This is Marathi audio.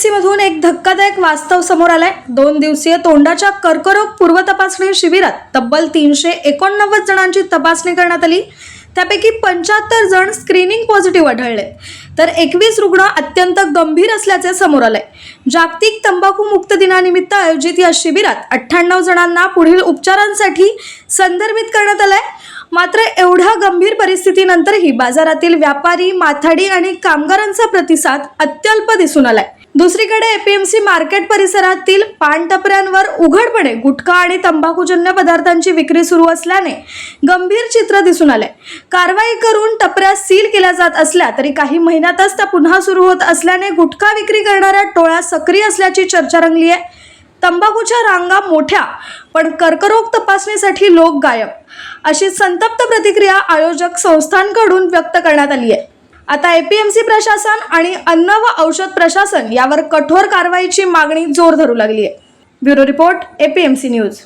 एपीएमसी मधून एक धक्कादायक वास्तव समोर आलंय। 2 दिवसीय तोंडाच्या कर्करोग पूर्व तपासणी शिबिरात तब्बल 389 जणांची तपासणी करण्यात आली। त्यापैकी 75 जण स्क्रीनिंग पॉझिटिव्ह आढळले, तर 21 रुग्ण अत्यंत गंभीर असल्याचे समोर आले। जागतिक तंबाखू मुक्त दिनानिमित्त आयोजित या शिबिरात 98 जणांना पुढील उपचारांसाठी संदर्भित करण्यात आलंय। मात्र एवढ्या गंभीर परिस्थितीनंतरही बाजारातील व्यापारी, माथाडी आणि कामगारांचा प्रतिसाद अत्यल्प दिसून आलाय। दुसरीकडे एपीएमसी मार्केट परिसरातील पान टपऱ्यांवर उघडपणे गुटखा आणि तंबाखूजन्य पदार्थांची विक्री सुरू असल्याने गंभीर चित्र दिसून आले। कारवाई करून टपऱ्या सील केल्या जात असल्या तरी काही महिन्यातच त्या पुन्हा सुरू होत असल्याने गुटखा विक्री करणाऱ्या टोळ्या सक्रिय असल्याची चर्चा रंगली आहे। तंबाखूच्या रांगा मोठ्या, पण कर्करोग तपासणीसाठी लोक गायब, अशी संतप्त प्रतिक्रिया आयोजक संस्थांकडून व्यक्त करण्यात आली आहे। आता एपीएमसी प्रशासन आणि अन्न व औषध प्रशासन यावर कठोर कारवाईची मागणी जोर धरू लागली आहे। Bureau report, APMC news.